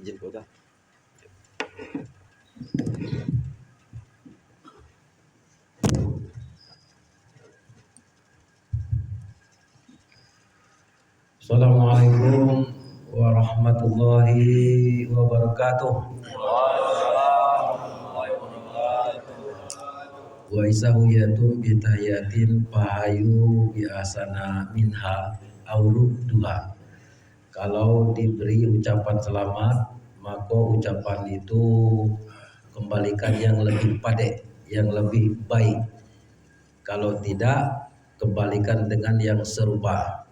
izin ko dah. Assalamualaikum warahmatullahi wabarakatuh. Wa isahuyatum bitahiyatin pahayu biasana minha aurudduha. Kalau diberi ucapan selamat, maka ucapan itu kembalikan yang lebih padek, yang lebih baik. Kalau tidak, kembalikan dengan yang serupa.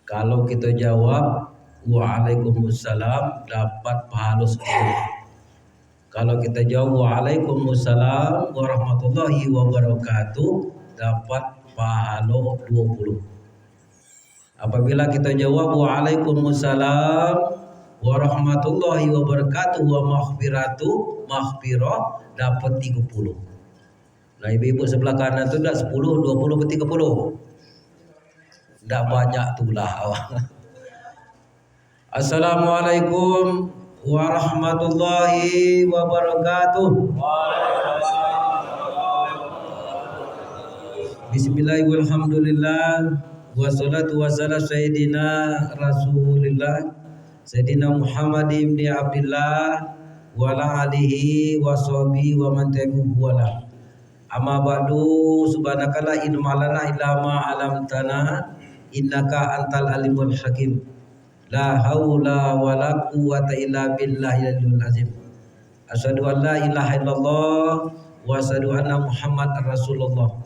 Kalau kita jawab waalaikumsalam, dapat pahala 10. Kalau kita jawab waalaikumsalam warahmatullahi wabarakatuh, dapat pahala 20. Apabila kita jawab waalaikumsalam warahmatullahi wabarakatuh wa maghfirah, dapat 30. Nah, ibu-ibu sebelah kanan itu enggak 10, 20 ke 30. Enggak banyak tulah. Assalamualaikum warahmatullahi wabarakatuh. Bismillahirrahmanirrahim. Walhamdulillah wassalatu wassalamu sayyidina Rasulillah Sayyidina Muhammad ibn Abdullah wa ala alihi wa sahbihi wa man tabi'ahu wala. Amma ba'du, subhanaka la ilma lana illa ma 'allamtana innaka antal alimul hakim. La haula wala quwwata illa billahil azim. Asyhadu an la ilaha illallah wa asyhadu anna Muhammadar Rasulullah.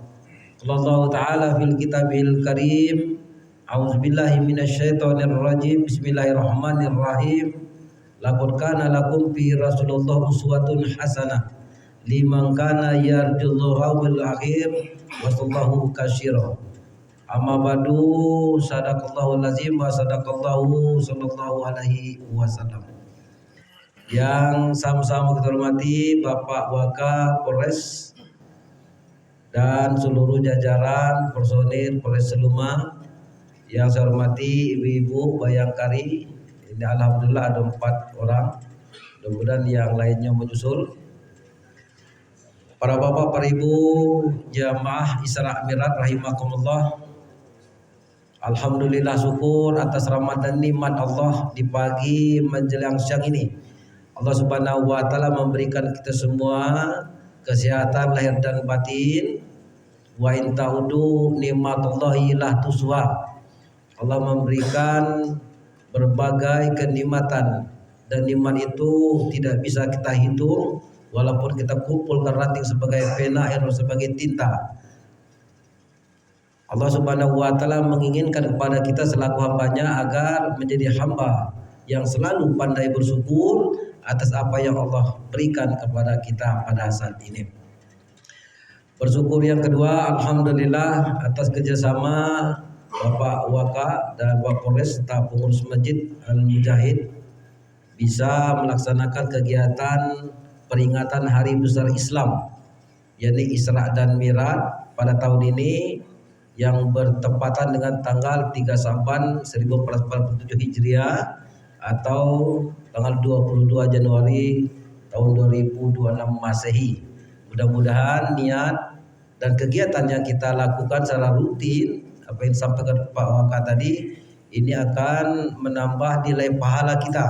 Allahu ta'ala fil kitabil karim. A'udzubillahi minasyaitonir rajim. Bismillahirrahmanirrahim. Laqad kana lakum fi Rasulillah uswatun hasanah liman kana yarjullaha wal akhir wasallahu katsira. Amma ba'du, sadaqallahu lazim wa sadaqallahu sallallahu alaihi wasallam. Yang sama-sama kita hormati Bapak Wakapolres dan seluruh jajaran personil Polres Seluma, yang saya hormati ibu-ibu Bayangkari. Ini alhamdulillah ada 4 orang. Mudah-mudahan yang lainnya menyusul. Para bapak, para ibu, jamaah Isra Mi'raj rahimakumullah. Alhamdulillah, syukur atas rahmat dan nikmat Allah di pagi menjelang siang ini. Allah Subhanahu wa taala memberikan kita semua kesehatan lahir dan batin. Wa in ta'udu nikmatullahi la tuhsuha. Allah memberikan berbagai kenikmatan dan nikmat itu tidak bisa kita hitung. Walaupun kita kumpulkan ranting sebagai pena, air sebagai tinta, Allah Subhanahu wa taala menginginkan kepada kita selaku hambanya agar menjadi hamba yang selalu pandai bersyukur atas apa yang Allah berikan kepada kita pada saat ini. Bersyukur yang kedua, alhamdulillah atas kerjasama Bapak Waka dan Wakapolres serta pengurus Masjid Al-Mujahid bisa melaksanakan kegiatan peringatan Hari Besar Islam, yakni Isra dan Mi'raj pada tahun ini yang bertepatan dengan tanggal 3 Sa'ban 1447 Hijriah atau tanggal 22 Januari tahun 2026 Masehi. Mudah-mudahan niat dan kegiatan yang kita lakukan secara rutin, apa yang disampaikan Pak Waka tadi, ini akan menambah nilai pahala kita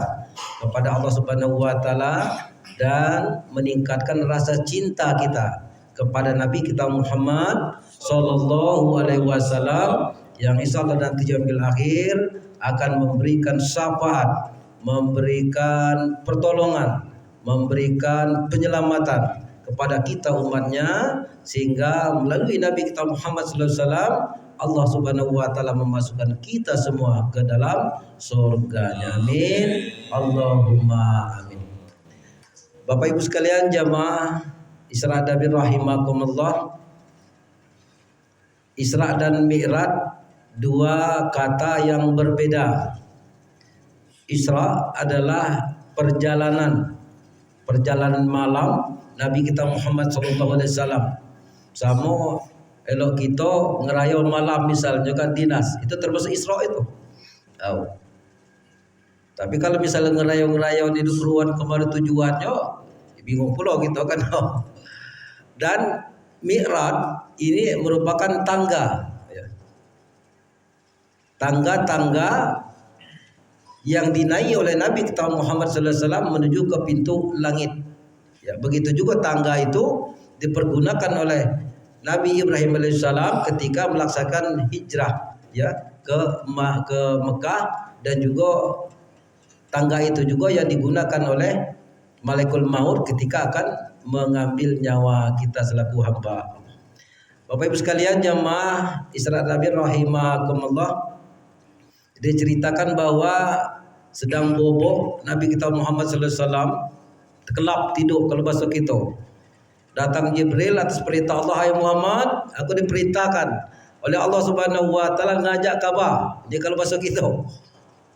kepada Allah Subhanahu wa taala dan meningkatkan rasa cinta kita kepada Nabi kita Muhammad sallallahu alaihi wasallam, yang insyaallah nanti yaumil akhir akan memberikan syafaat, memberikan pertolongan, memberikan penyelamatan kepada kita umatnya, sehingga melalui Nabi kita Muhammad sallallahu alaihi wasallam Allah Subhanahu wa taala memasukkan kita semua ke dalam surganya. Amin. Allahumma amin. Bapak Ibu sekalian, jamaah Isra dan Mi'raj rahimakumullah. Isra dan Mi'raj dua kata yang berbeda. Isra adalah perjalanan malam Nabi kita Muhammad sallallahu alaihi wasallam. Sama elok kita ngerayau malam misalnya kan dinas, itu termasuk Isra itu. Tapi kalau misalnya ngerayu-ngerayu di keluar kemana tujuannya, bingung pula gitu kan. Dan Mi'raj ini merupakan tangga, ya. Tangga-tangga yang dinaiki oleh Nabi kita Muhammad sallallahu alaihi wasallam menuju ke pintu langit. Ya, begitu juga tangga itu dipergunakan oleh Nabi Ibrahim alaihissalam ketika melaksanakan hijrah, ya, ke Mekah, dan juga tangga itu juga yang digunakan oleh Malaikat Maut ketika akan mengambil nyawa kita selaku hamba. Bapak Ibu sekalian jamaah Isra Nabi rahimakumullah, diceritakan bahwa sedang bobok Nabi kita Muhammad sallallahu alaihi wasallam kelap tidur kalau bahasa kita. Datang Jibril atas perintah Allah, "Hai Muhammad, aku diperintahkan oleh Allah Subhanahu wa taala ngajak Ka'bah." Dia kalau bahasa kita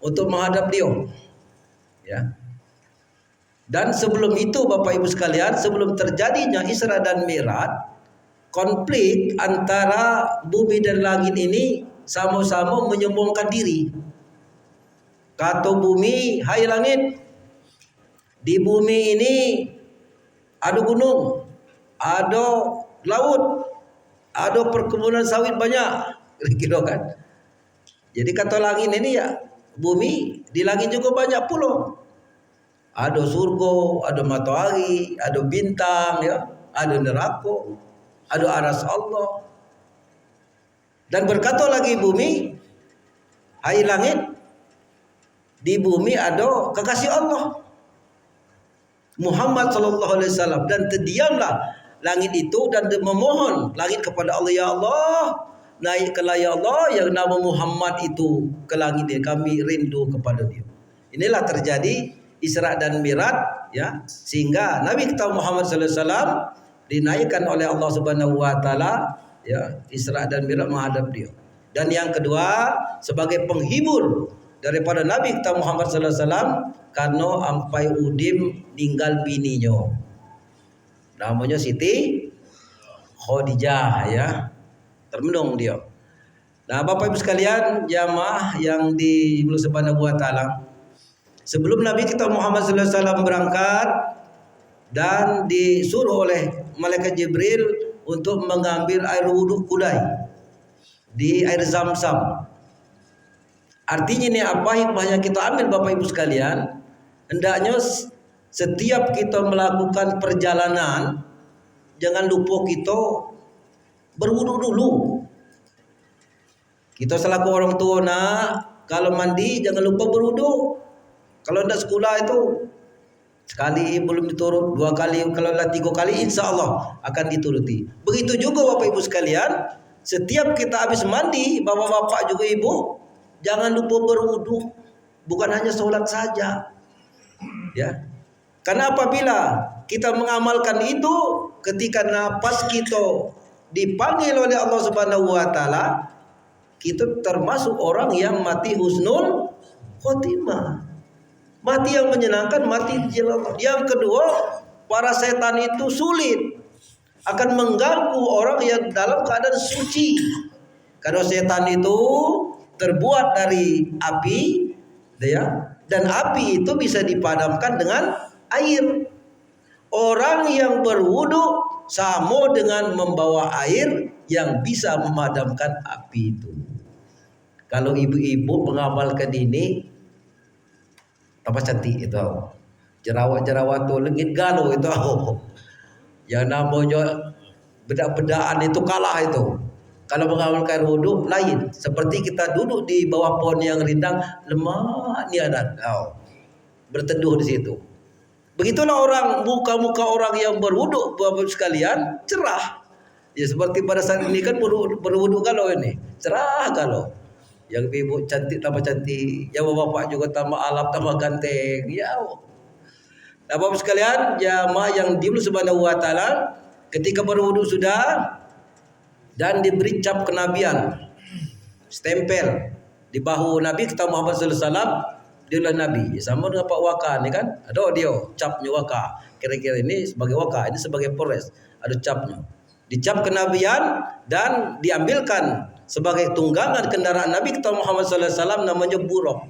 untuk menghadap dia. Ya. Dan sebelum itu Bapak Ibu sekalian, sebelum terjadinya Isra dan Mi'raj, konflik antara bumi dan langit ini sama-sama menyombongkan diri. Kata bumi, "Hai langit, di bumi ini ada gunung, ada laut, ada perkebunan sawit banyak." Kira-kira kan. Jadi kata langit ini, ya, bumi di langit juga banyak pulau. Ada surga, ada matahari, ada bintang, ya, ada neraka, ada aras Allah. Dan berkata lagi bumi, "Hai langit, di bumi ada kekasih Allah Muhammad sallallahu alaihi wasallam." Dan terdiamlah langit itu dan memohon langit kepada Allah, "Ya Allah, naikkanlah ya Allah yang nama Muhammad itu ke langit ini, kami rindu kepada dia." Inilah terjadi Isra dan Mi'raj, ya, sehingga Nabi kita Muhammad sallallahu alaihi wasallam dinaikkan oleh Allah Subhanahu wa taala, ya, Isra dan Mi'raj menghadap dia. Dan yang kedua, sebagai penghibur daripada Nabi kita Muhammad sallallahu alaihi wasallam karena ampai udim ninggal bininya. Namanya Siti Khadijah, ya. Termenung dia. Nah, Bapak Ibu sekalian, jamaah yang di Allah Subhanahu wa taala, sebelum Nabi kita Muhammad sallallahu alaihi wasallam berangkat dan disuruh oleh malaikat Jibril untuk mengambil air wudhu kudai di air Zam-Zam. Artinya ini apa hikmah yang kita ambil Bapak Ibu sekalian? Hendaknya setiap kita melakukan perjalanan, jangan lupa kita berwudhu dulu. Kita selaku orang tua, nak, kalau mandi jangan lupa berwudhu. Kalau tidak sekolah itu sekali belum diturut, 2 kali, kalau 3 kali insya Allah akan dituruti. Begitu juga Bapak Ibu sekalian, setiap kita habis mandi, bapak-bapak juga ibu, jangan lupa berwudhu. Bukan hanya sholat saja, ya. Karena apabila kita mengamalkan itu, ketika napas kita dipanggil oleh Allah Subhanahu wa taala, kita termasuk orang yang mati husnul khotimah. Mati yang menyenangkan, mati di jalan Allah. Yang kedua, para setan itu sulit akan mengganggu orang yang dalam keadaan suci. Karena setan itu terbuat dari api, ya, dan api itu bisa dipadamkan dengan air. Orang yang berwudu sama dengan membawa air yang bisa memadamkan api itu. Kalau ibu-ibu mengamalkan ini, apa cantik itu, jerawat-jerawat tuh legit galau itu, yang namanya bedak-bedaan itu kalah itu. Kalau mengamalkan wudu lain, seperti kita duduk di bawah pohon yang rindang, lemah niadan, berteduh di situ. Begitulah orang, muka-muka orang yang berwudu, Bapak sekalian, cerah. Ya seperti pada saat ini kan berwudu galau ini, cerah galau. Yang ibu cantik tambah cantik, yang bapak juga tambah alap tambah ganteng. Ya, nah, Bapak sekalian, jamaah yang di Allah Subhanahu wa taala, ketika berwudu sudah dan diberi cap kenabian, stempel di bahu Nabi kita Muhammad sallallahu alaihi wasallam, dialah Nabi. Sama dengan Pak Waka ni kan, ada dia capnya Waka. Kira-kira ini sebagai Waka, ini sebagai Polres, ada capnya. Dicap kenabian dan diambilkan sebagai tunggangan kendaraan Nabi kita Muhammad sallallahu alaihi wasallam namanya buruk.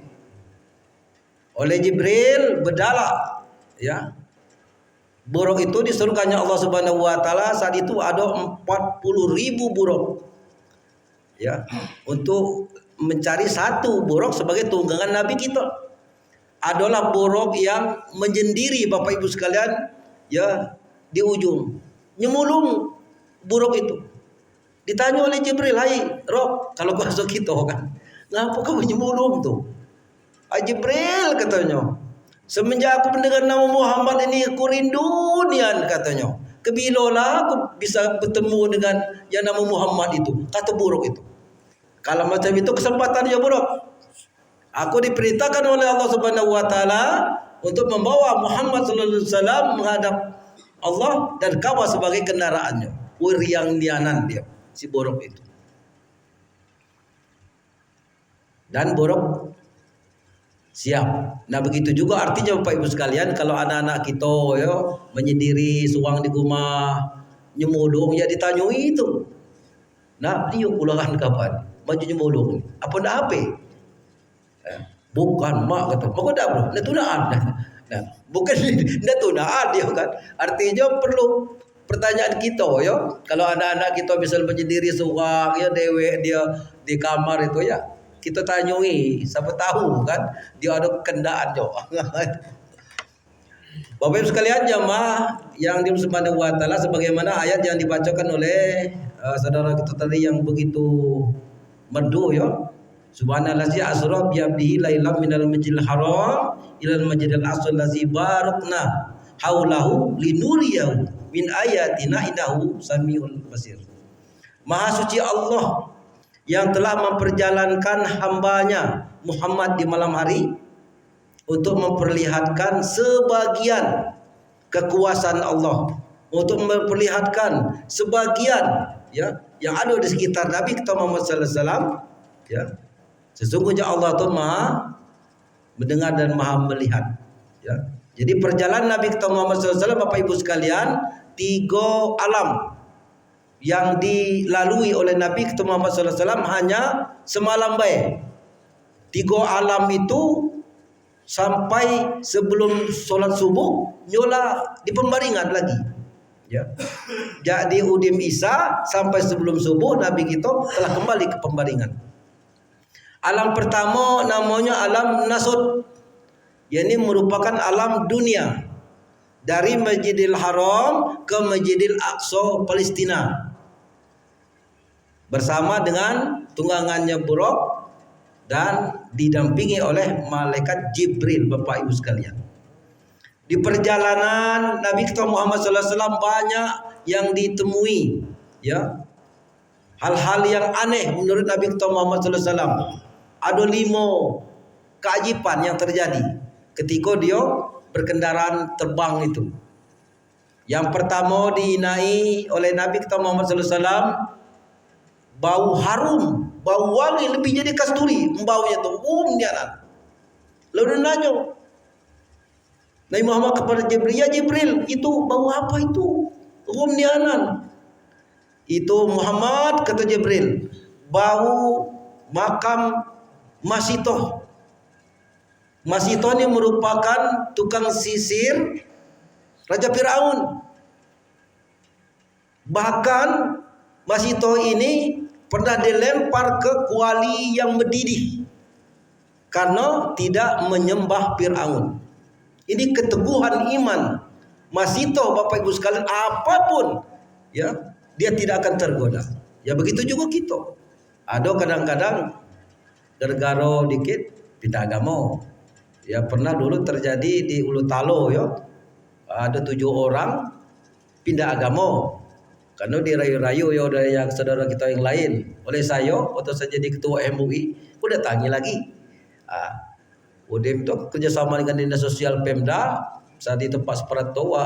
oleh Jibril berdalak, ya. Buruk itu disurunkannya Allah Subhanahu wa taala saat itu ada 40.000 buruk. Ya, untuk mencari satu buruk sebagai tunggangan Nabi kita. Adalah buruk yang menyendiri Bapak Ibu sekalian, ya, di ujung. Nyemulung buruk itu. Ditanya oleh Jibril, "Hai, Rob, kalau kau masuk kita kan, ngapa kamu nyemulung tuh?" "Hai Jibril," katanya, "semenjak aku mendengar nama Muhammad ini aku rindu nian," katanya. "Kebilolah aku bisa bertemu dengan yang nama Muhammad itu," kata buruk itu. Kalau macam itu kesempatannya buruk. Aku diperintahkan oleh Allah Subhanahu wa taala untuk membawa Muhammad sallallahu alaihi wasallam menghadap Allah dan Ka'bah sebagai kendaraannya. Wiriang lianan dia, si buruk itu. Dan buruk siap. Nah begitu juga artinya Bapak Ibu sekalian, kalau anak-anak kita ya menyendiri suang di rumah nyemulung ya ditanyui itu. Nah dia ulangan kapan? Maju nyemulung. Apa ndak HP? Bukan mak kata. Kok dak bro? Ndak tunaan. Nah, bukan ndak tunaan dia kan. Artinya perlu pertanyaan kita ya. Kalau anak-anak kita bisa menyendiri suang ya dewe dia di kamar itu ya. Kita tanyui, siapa tahu kan dia ada kendaan jo. Bapak Ibu sekalian jamaah yang dirahmati Subhanahu wa taala, sebagaimana ayat yang dibacakan oleh saudara kita tadi yang begitu merdu ya. Subhanallazi asra bi 'abdihi lailan minal masjidil haram ilal masjidil aqsal ladzi barakna haulahu linuriyahu min ayatina innahu samiul basir. Maha suci Allah yang telah memperjalankan hambanya Muhammad di malam hari untuk memperlihatkan sebagian kekuasaan Allah, untuk memperlihatkan sebagian ya yang ada di sekitar Nabi kita Muhammad sallallahu alaihi wasallam ya. Sesungguhnya Allah itu Maha mendengar dan Maha melihat ya. Jadi perjalanan Nabi kita Muhammad sallallahu alaihi wasallam Bapak Ibu sekalian, 3 alam yang dilalui oleh Nabi kita Muhammad sallallahu alaihi wasallam hanya semalam baik. 3 alam itu sampai sebelum solat subuh nyola di pembaringan lagi. Ya. Jadi udim Isa sampai sebelum subuh Nabi kita telah kembali ke pembaringan. Alam pertama namanya alam Nasud. Ini merupakan alam dunia. Dari Masjidil Haram ke Masjidil Aqsa Palestina. Bersama dengan tunggangannya Buraq dan didampingi oleh malaikat Jibril Bapak Ibu sekalian. Di perjalanan Nabi kita Muhammad sallallahu alaihi wasallam banyak yang ditemui ya. Hal-hal yang aneh menurut Nabi kita Muhammad sallallahu alaihi wasallam. Ada 5 keajaiban yang terjadi ketika dia berkendaraan terbang itu. Yang pertama diinai oleh Nabi kita Muhammad sallallahu alaihi wasallam bau harum, bau wangi lebih jadi kasturi, baunya tuh dia. Lalu nanya Nabi Muhammad kepada Jibril, "Ya Jibril, itu bau apa itu?" Nianan. "Itu Muhammad," kata Jibril, "bau makam Masitoh." Masitoh ini merupakan tukang sisir Raja Firaun. Bahkan Masitoh ini pernah dilempar ke kuali yang mendidih karena tidak menyembah Firaun. Ini keteguhan iman Masitoh Bapak Ibu sekalian, apapun ya dia tidak akan tergoda. Ya begitu juga kita. Ada kadang-kadang gara-gara dikit pindah agama. Ya pernah dulu terjadi di Ulu Talo ya. Ada 7 orang pindah agama. Karena dirayu-rayu ya dari yang saudara kita yang lain. Oleh saya waktu saya jadi ketua MUI, udah datangi lagi. Udah itu kerjasama dengan Dinas Sosial Pemda. Saat itu Pak Suprapto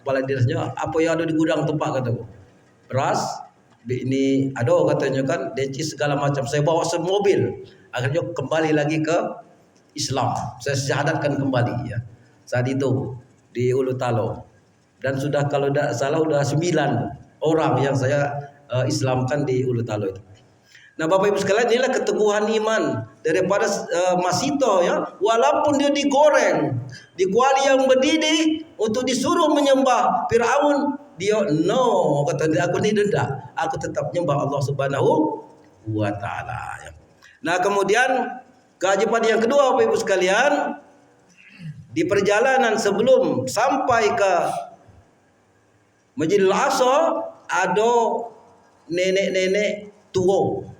kepala dinasnya, "Apa yang ada di gudang tuh Pak?" kataku. "Beras, ini ada," katanya kan, "deci segala macam." Saya bawa semobil. Akhirnya kembali lagi ke Islam. Saya syahadatkan kembali ya. Saat itu di Ulu Talo. Dan sudah kalau tidak salah sudah 9 orang yang saya Islamkan di Ulu Talo itu. Nah, Bapak Ibu sekalian, inilah keteguhan iman daripada Masito ya. Walaupun dia digoreng di kuali yang mendidih untuk disuruh menyembah Firaun, dia no, kata dia, aku ni tidak, aku tetap menyembah Allah Subhanahu wa taala ya. Nah, kemudian keajaiban yang kedua Bapak Ibu sekalian, di perjalanan sebelum sampai ke Masjidil Aqsa ada nenek-nenek tua.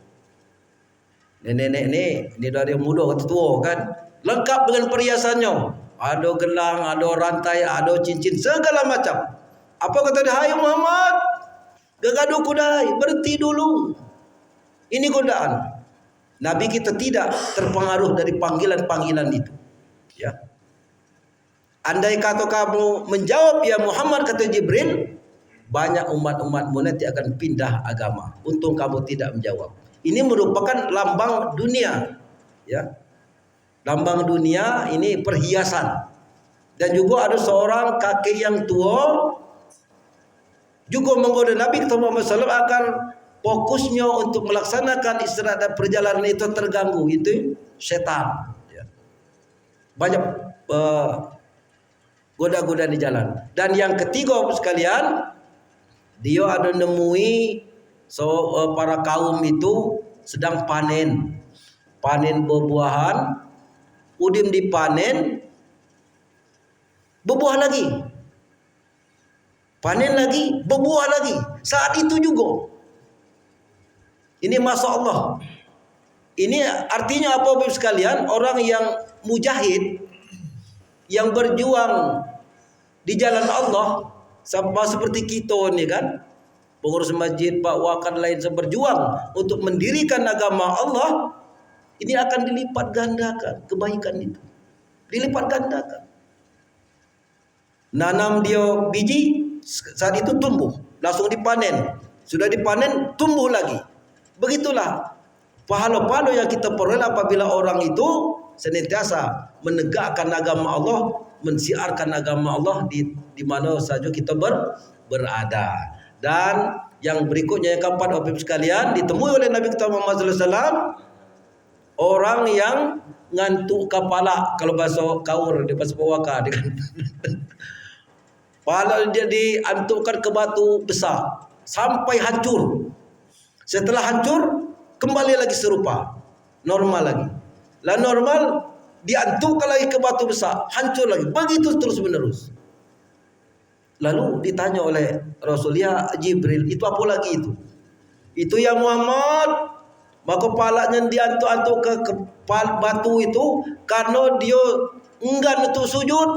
Nenek-nenek ini dari muda ke tua kan, lengkap dengan perhiasannya. Ada gelang, ada rantai, ada cincin, segala macam. Apa kata dia? Hai Muhammad, gaduh kudai, berhenti dulu. Ini godaan. Nabi kita tidak terpengaruh dari panggilan-panggilan itu. Ya. Andai kata kamu menjawab ya Muhammad, kata Jibril, banyak umat-umatmu nanti akan pindah agama. Untung kamu tidak menjawab. Ini merupakan lambang dunia, ya. Lambang dunia ini perhiasan. Dan juga ada seorang kakek yang tua juga menggoda Nabi Muhammad SAW agar fokusnya untuk melaksanakan istirahat dan perjalanan itu terganggu. Itu setan. Ya. Banyak goda-goda di jalan. Dan yang ketiga sekalian, dia ada nemui para kaum itu sedang panen buah-buahan, udim dipanen, berbuah lagi, panen lagi, berbuah lagi. Saat itu juga, ini masya Allah. Ini artinya apa Bapak sekalian? Orang yang mujahid, yang berjuang di jalan Allah, sama seperti kita ini kan, pengurus masjid, Pak Wakan lain berjuang untuk mendirikan agama Allah, ini akan dilipat gandakan kebaikan itu. Dilipat gandakan. Nanam dia biji, saat itu tumbuh, langsung dipanen. Sudah dipanen, tumbuh lagi. Begitulah pahala-pahala yang kita peroleh apabila orang itu senantiasa menegakkan agama Allah, mensiarkan agama Allah di mana saja kita berada. Dan yang berikutnya yang keempat Bapak Ibu sekalian, ditemui oleh Nabi kita Muhammad SAW orang yang ngantuk kepala, kalau bahasa kaur di bahasa Pawaka dengan kepala dia diantukkan ke batu besar sampai hancur. Setelah hancur kembali lagi serupa, normal lagi. Lah normal diantukkan lagi ke batu besar, hancur lagi. Begitu terus menerus. Lalu ditanya oleh Rasulullah, Jibril, itu apa lagi itu? Itu ya Muhammad, maka kepalanya diantuk-antuk ke batu itu karena dia enggan untuk sujud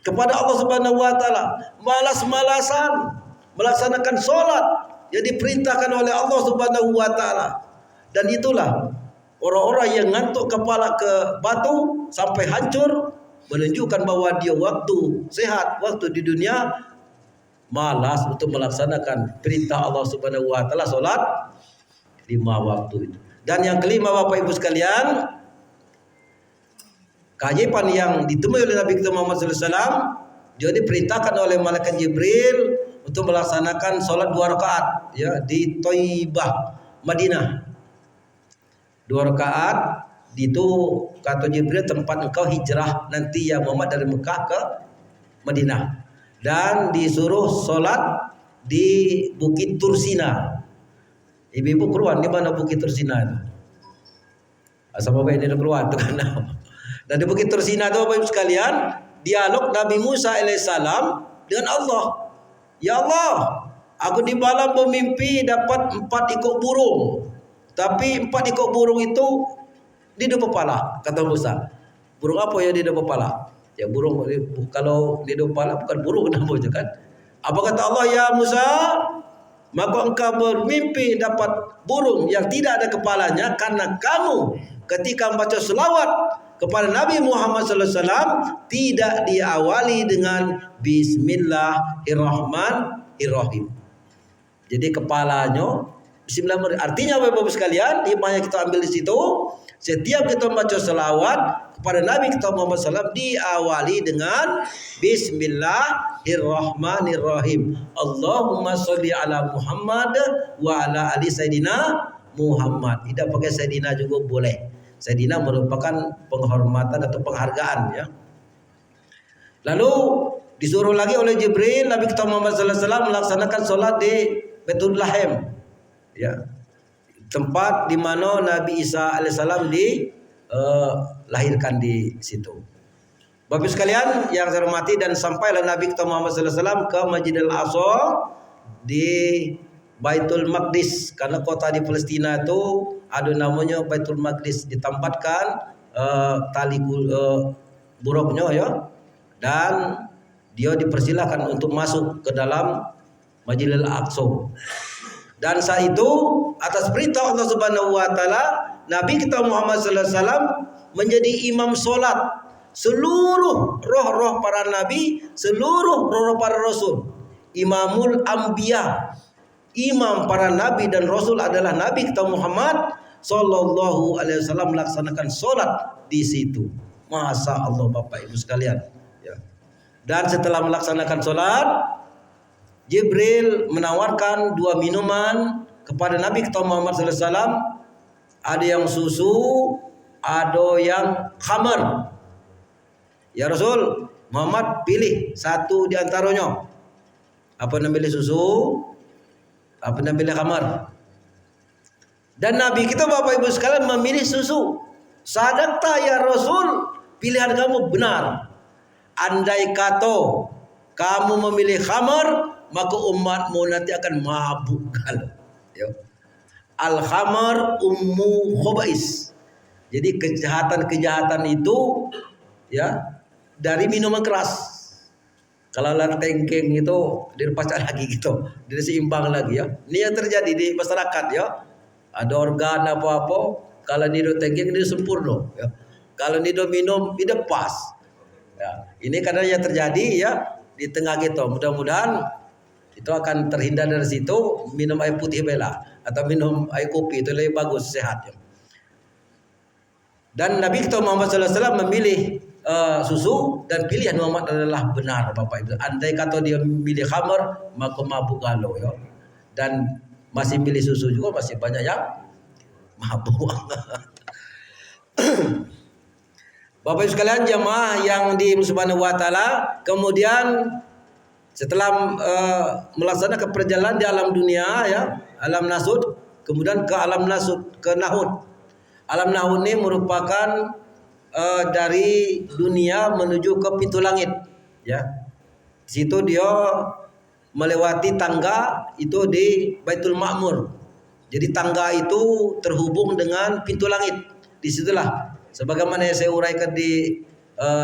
kepada Allah Subhanahu wa taala, malas-malasan melaksanakan salat yang diperintahkan oleh Allah Subhanahu wa taala. Dan itulah orang-orang yang ngantuk kepala ke batu sampai hancur, menunjukkan bahwa dia waktu sehat, waktu di dunia malas untuk melaksanakan perintah Allah Subhanahu wa taala, salat 5 waktu itu. Dan yang kelima Bapak Ibu sekalian, keajaiban yang ditemui oleh Nabi kita Muhammad SAW, dia diperintahkan oleh malaikat Jibril untuk melaksanakan salat 2 rakaat ya di Thaibah, Madinah. 2 rakaat itu kata Jibril tempat engkau hijrah nanti ya Muhammad dari Mekah ke Madinah, dan disuruh solat di Bukit Tursina. Ibu-ibu keluar di mana Bukit Tursina itu? Asal bapak ini keluar tu kan. Dan di Bukit Tursina itu Bapak Ibu sekalian, dialog Nabi Musa alaihissalam dengan Allah. Ya Allah, aku di malam bermimpi dapat 4 ekor burung, tapi 4 ekor burung itu di depan kepala, kata Musa. Burung apa ya di depan kepala? Ya burung, kalau di depan kepala bukan burung namanya kan. Apa kata Allah? Ya Musa, maka engkau bermimpi dapat burung yang tidak ada kepalanya karena kamu ketika membaca selawat kepada Nabi Muhammad SAW tidak diawali dengan Bismillahirrahmanirrahim. Jadi kepalanya Bismillah. Artinya Bapak-Bapak sekalian, hikmahnya kita ambil di situ. Setiap kita membaca selawat kepada Nabi kita Muhammad SAW diawali dengan Bismillahirrahmanirrahim. Allahumma sholli ala Muhammad wa ala ali Sayyidina Muhammad. Tidak pakai Sayyidina juga boleh. Sayyidina merupakan penghormatan atau penghargaan ya. Lalu disuruh lagi oleh Jibril Nabi kita Muhammad sallallahu alaihi wasallam melaksanakan sholat di Baitul Lahim. Ya. Tempat di mana Nabi Isa alaihissalam dilahirkan di situ. Bapak sekalian yang saya hormati, dan sampailah Nabi kita Muhammad sallallahu alaihi wasallam ke Masjidil Aqsa di Baitul Maqdis, karena kota di Palestina itu ada namanya Baitul Maqdis, ditempatkan tali buruknya ya, dan dia dipersilakan untuk masuk ke dalam Masjidil Aqsa. Dan saat itu atas perintah Allah Subhanahu wa taala, Nabi kita Muhammad sallallahu alaihi wasallam menjadi imam solat seluruh roh-roh para nabi, seluruh roh-roh para rasul. Imamul Anbiya, imam para nabi dan rasul adalah Nabi kita Muhammad sallallahu alaihi wasallam melaksanakan solat di situ. Masya Allah Bapak Ibu sekalian. Ya. Dan setelah melaksanakan solat, Jibril menawarkan 2 minuman kepada Nabi kita Muhammad sallallahu alaihi wasallam. Ada yang susu, ada yang khamar. Ya Rasul, Muhammad pilih satu di antaranya. Apa nak pilih susu? Apa nak pilih khamar? Dan Nabi kita Bapak Ibu sekalian memilih susu. Sadaqta ya Rasul, pilihan kamu benar. Andai kata kamu memilih khamar, maka umatmu nanti akan mabuk. Al-khamar ummu khobais. Jadi kejahatan-kejahatan itu ya dari minuman keras. Kalau tengkeng itu dirpacak lagi gitu, diseimbang lagi ya. Ini yang terjadi di masyarakat ya. Ada organ apa-apa, kalau nido tengkeng ini sempurna ya. Kalau nido minum ini pas. Ya, ini karena yang terjadi ya di tengah gitu. Mudah-mudahan itu akan terhindar dari situ. Minum air putih bela atau minum air kopi itu lebih bagus, sehat ya. Dan Nabi kita Muhammad sallallahu alaihi wasallam memilih susu, dan pilihan Muhammad adalah benar Bapak Ibu. Andai kata dia memilih khamar, maka mabuk galau ya. Dan masih milih susu juga masih banyak yang mabuk. Bapak Ibu sekalian jamaah yang di Subhanahu wa taala, kemudian setelah melaksanakan perjalanan di alam dunia ya, alam nasud, kemudian ke alam nasud, ke nahud. Alam nahud ini merupakan dari dunia menuju ke pintu langit ya. Di situ dia melewati tangga itu di Baitul Ma'mur. Jadi tangga itu terhubung dengan pintu langit. Disitulah sebagaimana yang saya uraikan di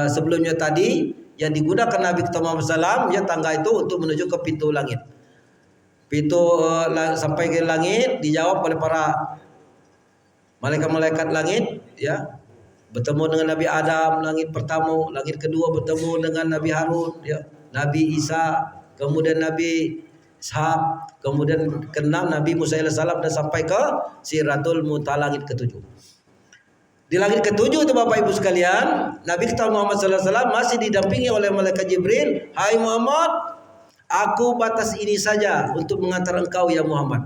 sebelumnya tadi, yang digunakan Nabi kita Muhammad SAW ya, tangga itu untuk menuju ke pintu langit. Pintu sampai ke langit dijawab oleh para malaikat-malaikat langit ya. Bertemu dengan Nabi Adam, langit pertama, langit kedua bertemu dengan Nabi Harun ya, Nabi Isa, kemudian Nabi Ishak, kemudian ke-6 Nabi Musa alaihissalam, dan sampai ke Siratul Muntaha, langit ke-7. Di langit ke-7 itu Bapak Ibu sekalian, Nabi kita Muhammad sallallahu alaihi wasallam masih didampingi oleh malaikat Jibril. Hai Muhammad, aku batas ini saja untuk mengantar engkau ya Muhammad.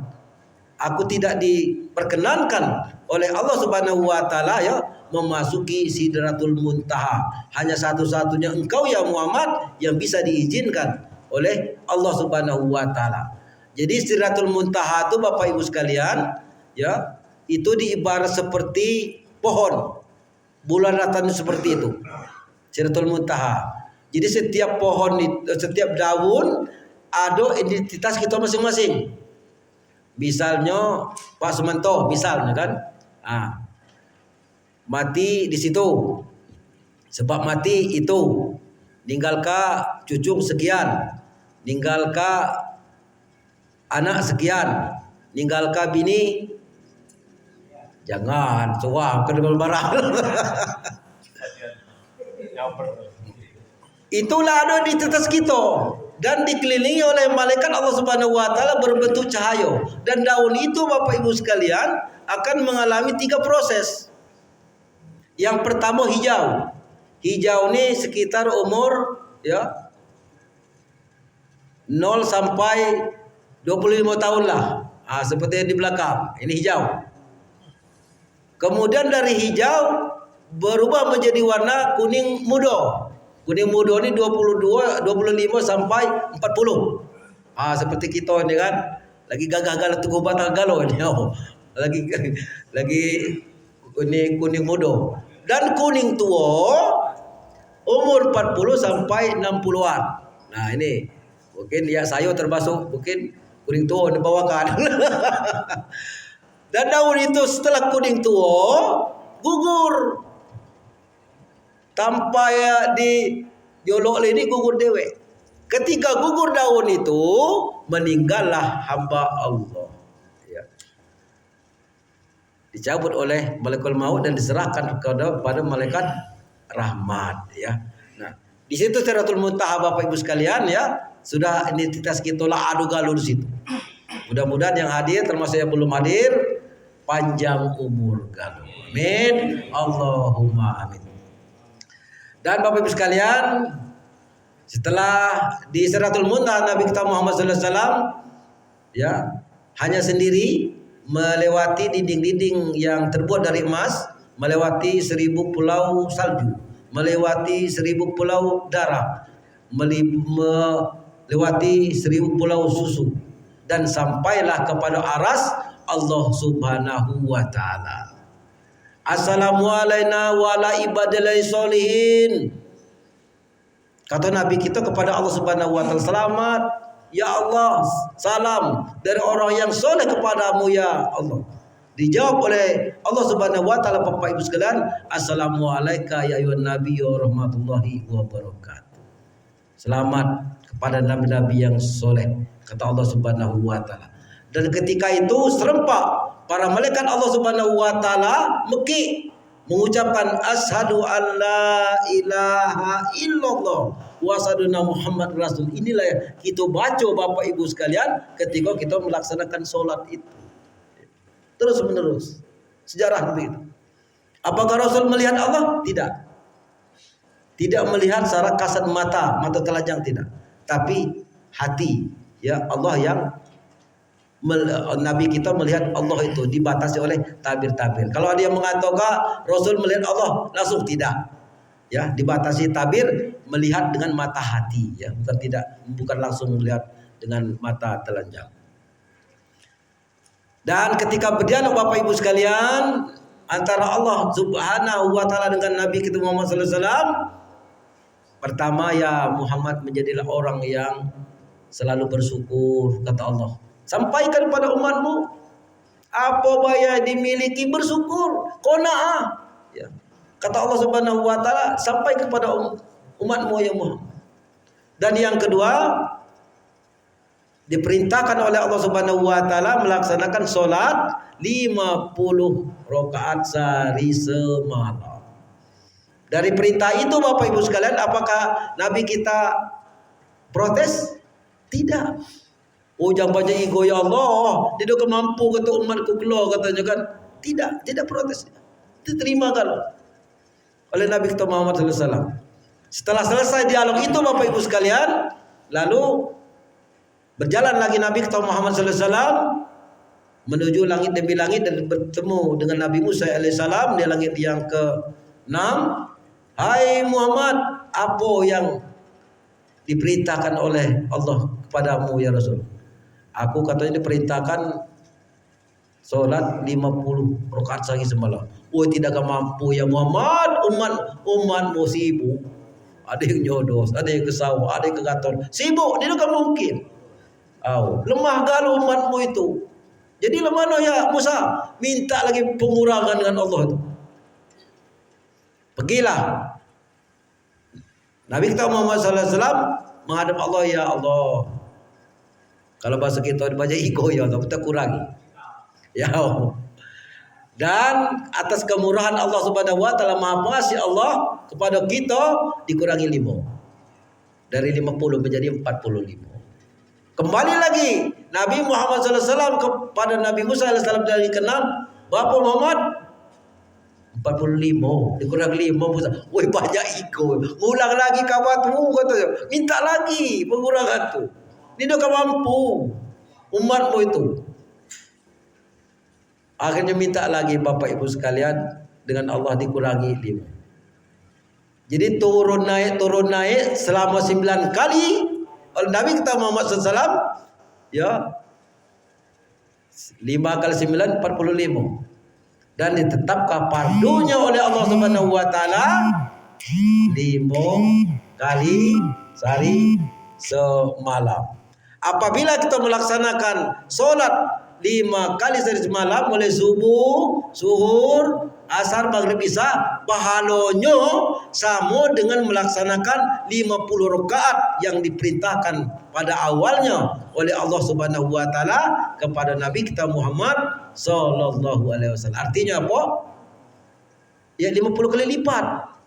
Aku tidak diperkenankan oleh Allah Subhanahu wa taala ya memasuki Sidratul Muntaha. Hanya satu-satunya engkau ya Muhammad yang bisa diizinkan oleh Allah Subhanahu wa taala. Jadi Sidratul Muntaha itu Bapak Ibu sekalian ya, itu diibarat seperti pohon. Bulan ratan seperti itu. Sidratul Muntaha. Jadi setiap pohon, setiap daun ada identitas kita masing-masing. Misalnya Pak Sumanto, misalnya kan, mati di situ, sebab mati itu, ninggalkan cucu sekian, ninggalkan anak sekian, ninggalkan bini, jangan suam ke barang. Itulah ada di atas kita, dan dikelilingi oleh malaikat Allah Subhanahu wa taala berbentuk cahaya. Dan daun itu Bapak Ibu sekalian akan mengalami 3 proses. Yang pertama hijau. Hijau ini sekitar umur ya 0 sampai 25 tahun lah. Seperti yang di belakang. Ini hijau. Kemudian dari hijau berubah menjadi warna kuning muda. Kuning muda ini 25 sampai 40. Seperti kita ini kan, lagi gagah-gagah tunggu batang galau ini. Lagi kuning muda. Dan kuning tua umur 40 sampai 60-an. Nah, ini mungkin ya saya termasuk mungkin kuning tua dibawakan. Dan daun itu setelah kuning tua gugur. Tanpa di jolok ini gugur dewe. Ketika gugur daun itu, meninggallah hamba Allah. Ya. Dicabut oleh malaikat maut dan diserahkan kepada malaikat rahmat. Ya. Nah, di situ Sidratul Muntaha Bapak Ibu sekalian ya, sudah identitas kita lah adu galuh di situ. Mudah-mudahan yang hadir termasuk yang belum hadir panjang umur galuh. Amin. Allahumma amin. Dan Bapak Ibu sekalian, setelah di Sidratul Muntaha Nabi kita Muhammad sallallahu alaihi wasallam ya hanya sendiri melewati dinding-dinding yang terbuat dari emas, melewati 1000 pulau salju, melewati 1000 pulau darah, melewati 1000 pulau susu, dan sampailah kepada aras Allah Subhanahu wa taala. Assalamualaikum wa ala ibadillahi sholihin. Kata Nabi kita kepada Allah Subhanahu wa taala, selamat ya Allah, salam dari orang yang soleh kepadamu ya Allah. Dijawab oleh Allah Subhanahu wa taala, Bapak Ibu sekalian, assalamualaikum ya ayyuhan nabi wa rahmatullahi wa barakatuh. Selamat kepada nabi-nabi yang soleh, kata Allah Subhanahu wa taala. Dan ketika itu serempak para malaikat Allah Subhanahu wa taala meki mengucapkan asyhadu alla ilaha illallah wa asyhadu anna Muhammad rasul. Inilah yang kita baca Bapak Ibu sekalian ketika kita melaksanakan sholat itu. Terus menerus. Sejarah begitu. Apakah Rasul melihat Allah? Tidak. Tidak melihat secara kasat mata telanjang tidak. Tapi hati ya Allah yang Nabi kita melihat Allah itu dibatasi oleh tabir-tabir. Kalau ada yang mengatakan Rasul melihat Allah, langsung tidak. Ya, dibatasi tabir melihat dengan mata hati ya, bukan langsung melihat dengan mata telanjang. Dan ketika berdialog Bapak Ibu sekalian antara Allah Subhanahu wa taala dengan Nabi kita Muhammad sallallahu alaihi wasallam, pertama ya Muhammad menjadilah orang yang selalu bersyukur, kata Allah. Sampaikan pada umatmu apa yang dimiliki, bersyukur, qanaah. Ya. Kata Allah Subhanahu wa taala, sampai kepada umatmu ya Muhammad. Dan yang kedua, diperintahkan oleh Allah Subhanahu wa taala melaksanakan salat 50 rakaat sehari semalam. Dari perintah itu Bapak Ibu sekalian, apakah Nabi kita protes? Tidak. Oh, jangan baca ego ya Allah, dia tidak mampu kata umatku keluar katanya kan. Tidak protes. Diterima kalau oleh Nabi kita Muhammad sallallahu alaihi wasallam. Setelah selesai dialog itu Bapak Ibu sekalian, lalu berjalan lagi Nabi kita Muhammad sallallahu alaihi wasallam menuju langit demi langit dan bertemu dengan Nabi Musa alaihissalam di langit yang ke-6. Hai Muhammad, apa yang diperintahkan oleh Allah kepadamu ya Rasul? Aku katanya diperintahkan sholat 50 rakaat sehari semalam. Oh, tidakkah mampu ya Muhammad? Umatmu sibuk. Ada yang nyodos, ada yang kesawah, ada yang ke kantor. Sibuk, dia kan mungkin. Lemah galau umatmu itu. Jadi lemah ya Musa, minta lagi pengurangan dengan Allah itu. Pergilah. Nabi kita Muhammad sallallahu alaihi wasallam menghadap Allah, ya Allah. Kalau bahasa kita dibaca ego ya Allah, kita kurangi. Ya Allah. Dan atas kemurahan Allah Subhanahu wa taala, Maha Pengasih Allah kepada kita, dikurangi 5. Dari 50 menjadi 45. Kembali lagi Nabi Muhammad sallallahu alaihi wasallam kepada Nabi Musa alaihi salam dari ke-6, Bapak Muhammad 45 dikurangi 5 Musa. Woi, banyak ego. Ulang lagi kawanmu katanya. Minta lagi pengurangan tuh. Ini dah mampu umatmu itu. Akhirnya minta lagi Bapak Ibu sekalian, dengan Allah dikurangi 5. Jadi turun naik selama 9 kali oleh Nabi kita Muhammad SAW, ya, 5 kali 9 45. Dan ditetapkan fardunya oleh Allah Subhanahu wa taala 5 kali sehari semalam. Apabila kita melaksanakan solat 5 kali sehari semalam, mulai subuh, zuhur, asar, maghrib, isya, pahalanya sama dengan melaksanakan 50 rakaat yang diperintahkan pada awalnya oleh Allah Subhanahu wa taala kepada Nabi kita Muhammad sallallahu alaihi wasallam. Artinya apa? Ya 50 kali lipat,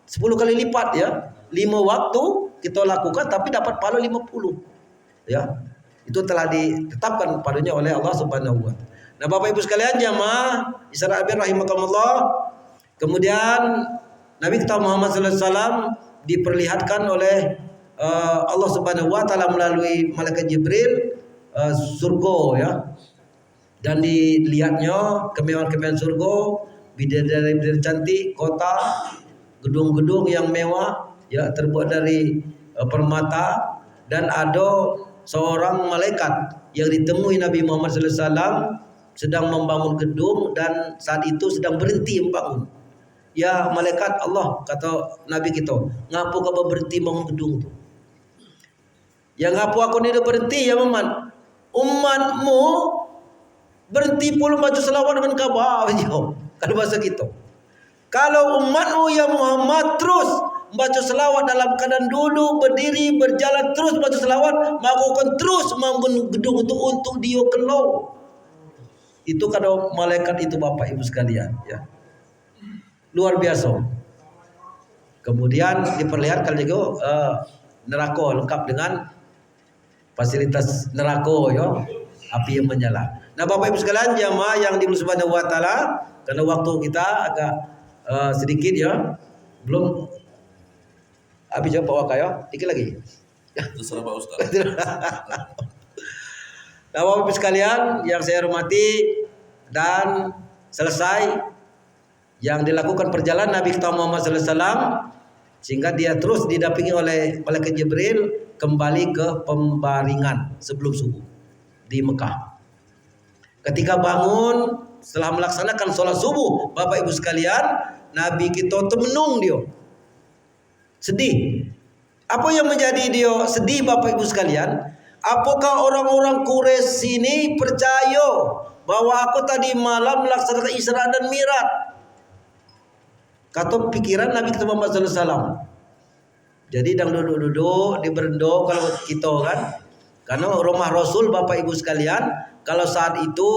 10 kali lipat ya. 5 waktu kita lakukan tapi dapat pahala 50. Ya. Itu telah ditetapkan padanya oleh Allah Subhanahu wa taala. Nah, Bapak Ibu sekalian jamaah Isra bin rahimakumullah. Kemudian Nabi kita Muhammad sallallahu alaihi wasallam diperlihatkan oleh Allah Subhanahu wa taala melalui malaikat Jibril surga ya. Dan dilihatnya kemewahan-kemewahan surga, bidadari-bidadari cantik, kota, gedung-gedung yang mewah ya terbuat dari permata, dan ada seorang malaikat yang ditemui Nabi Muhammad sallallahu alaihi wasallam sedang membangun gedung dan saat itu sedang berhenti membangun. Ya malaikat Allah, kata Nabi kita, ngapu kau berhenti bangun gedung tu? Ya ngapu aku ni berhenti ya Muhammad? Umatmu berhenti pula baca selawat dengan kabar jauh. Kalau bahasa kita. Kalau umatmu ya Muhammad terus baca selawat dalam keadaan duduk, berdiri, berjalan, terus baca selawat, maka akan terus membangun gedung untuk dia keluar. Itu kata malaikat itu Bapak Ibu sekalian ya. Luar biasa. Kemudian diperlihatkan juga neraka lengkap dengan fasilitas neraka ya, api yang menyala. Nah, Bapak Ibu sekalian jamaah yang dimulai Subhanahu wa taala, karena waktu kita agak sedikit ya, belum habis jawab Pak Waka ya, dikit lagi. Terserah Pak Ustaz. Nah, Bapak Ibu sekalian yang saya hormati, dan selesai yang dilakukan perjalanan Nabi kita Muhammad sallallahu alaihi wasallam sehingga dia terus didampingi oleh malaikat Jibril kembali ke pembaringan sebelum subuh di Mekah. Ketika bangun setelah melaksanakan sholat subuh, Bapak Ibu sekalian, Nabi kita termenung dia. Sedih. Apa yang menjadi dia sedih Bapak Ibu sekalian? Apakah orang-orang Quraisy ini percaya bahwa aku tadi malam melaksanakan Isra dan Mi'raj? Kata pikiran Nabi kita Muhammad sallallahu alaihi wasallam. Jadi dang duduk-duduk di berendo kalau kita kan. Karena rumah Rasul Bapak Ibu sekalian, kalau saat itu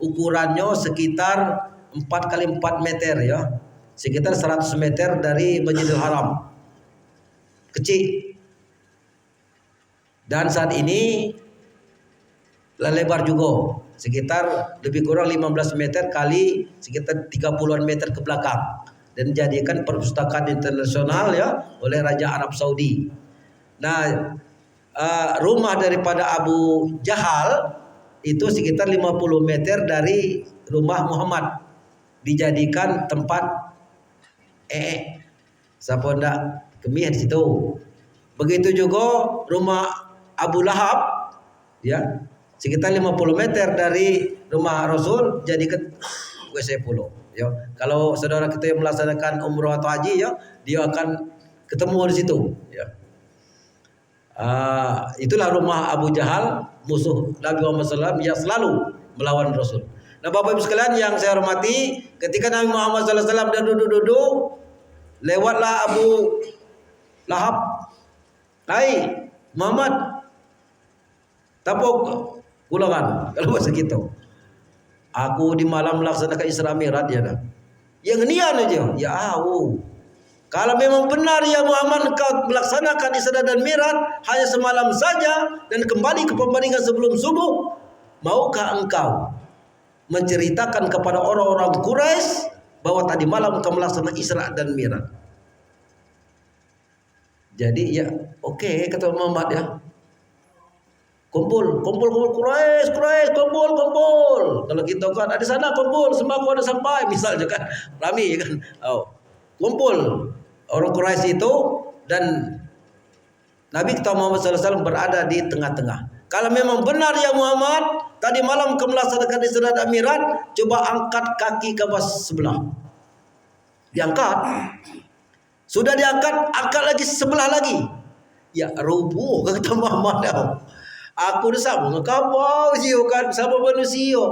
ukurannya sekitar 4 kali 4 meter ya. Sekitar 100 meter dari Masjidil Haram. Kecil. Dan saat ini lebar juga. Sekitar lebih kurang 15 meter kali sekitar 30-an meter ke belakang. Dan dijadikan perpustakaan internasional ya oleh Raja Arab Saudi. Nah, rumah daripada Abu Jahal itu sekitar 50 meter dari rumah Muhammad, dijadikan tempat siapa ndak kemih di situ. Begitu juga rumah Abu Lahab ya, sekitar 50 meter dari rumah Rasul jadikan WC pulau ya. Kalau saudara kita yang melaksanakan umrah atau haji ya, dia akan ketemu di situ ya. Itulah rumah Abu Jahal, musuh Nabi Muhammad SAW yang selalu melawan Rasul. Nah, Bapak Ibu sekalian yang saya hormati, ketika Nabi Muhammad SAW dan duduk-duduk, lewatlah Abu Lahab. Hai Muhammad, tapok pulangan kalau bahasa kita. Aku di malam melaksanakan Isra Mi'raj ya dah. Yang nian aja, ya kalau memang benar ya Muhammad kau melaksanakan Isra dan Mi'raj hanya semalam saja dan kembali ke pembaringan sebelum subuh, maukah engkau menceritakan kepada orang-orang Quraisy bahwa tadi malam kau melaksanakan Isra dan Mi'raj? Jadi ya oke, kata Muhammad ya. kumpul Quraisy kumpul. Kalau kita kan ada sana kumpul, sembako ada sampai misalnya kan, rame kan. Kumpul orang Quraisy itu, dan Nabi kita Muhammad SAW berada di tengah-tengah. Kalau memang benar ya Muhammad, tadi malam kamu melaksanakan Isra dan Mi'raj, coba angkat kaki ke sebelah. Diangkat. Sudah diangkat, angkat lagi sebelah lagi. Ya rubuh kata Muhammad. Aku dah sama ngekabau sih kan sama manusia.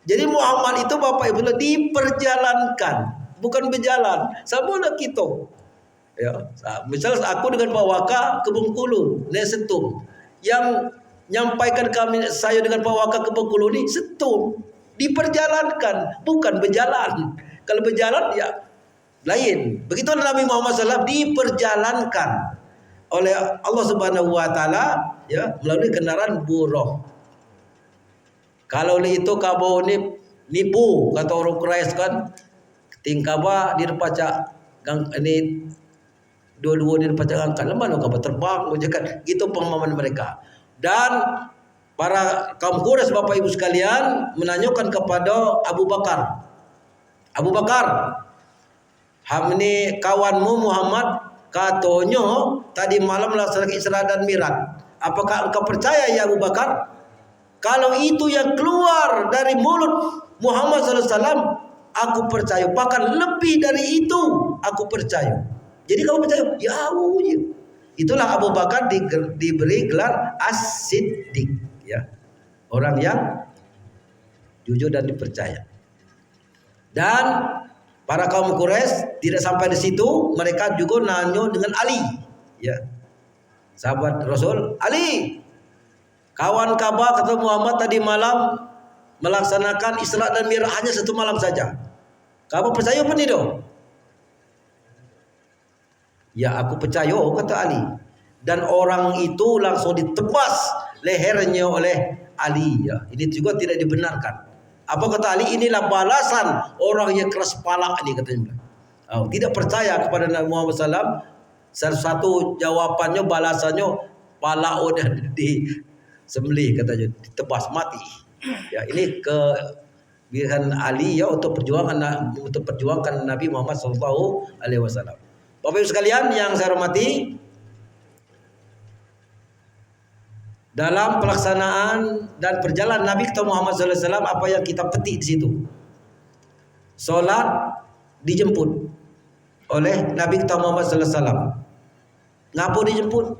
Jadi Muhammad itu Bapak Ibu diperjalankan, bukan berjalan. Sama lah kita. Ya, misal aku dengan Pak Waka ke Bengkulu, naik Setum. Yang nyampaikan saya dengan Pak Waka ke Bengkulu ini Setum, diperjalankan, bukan berjalan. Kalau berjalan ya lain. Begitu Nabi Muhammad SAW diperjalankan oleh Allah Subhanahu Wa Taala, ya, melalui kendaraan buroh. Kalau itu kabo nipu kata orang Quraisy kan, tingkaba di depan gang ini dua-dua di depan angkat lemah no kapal terbang kan, itu pemahaman mereka. Dan para kaum Quraisy Bapak Ibu sekalian menanyakan kepada Abu Bakar, ini kawanmu Muhammad katanya tadi malam melaksanakan Isra dan Mi'raj. Apakah engkau percaya ya Abu Bakar? Kalau itu yang keluar dari mulut Muhammad SAW, aku percaya. Bahkan lebih dari itu aku percaya. Jadi kamu percaya? Ya. Itulah Abu Bakar diberi gelar As-Siddiq, ya. Orang yang jujur dan dipercaya. Dan para kaum Quraisy tidak sampai di situ, mereka juga nanya dengan Ali, ya. Sahabat Rasul, Ali, kawan Ka'bah kata Muhammad tadi malam melaksanakan Isra dan Mi'raj hanya satu malam saja. Kamu percaya apa nih dong? Ya aku percaya kata Ali. Dan orang itu langsung ditebas lehernya oleh Ali, ya. Ini juga tidak dibenarkan. Apa kata Ali? Inilah balasan orang yang keras kepala ini katanya. Tidak percaya kepada Nabi Muhammad SAW. Salah satu jawabannya balasannya pala udah disembelih katanya, ditebas mati. Ya ini kelebihan Ali ya untuk perjuangan Nabi Muhammad SAW. Bapak Ibu sekalian yang saya hormati, dalam pelaksanaan dan perjalanan Nabi kita Muhammad SAW, apa yang kita petik di situ? Salat dijemput oleh Nabi kita Muhammad SAW. Ngapa dijemput?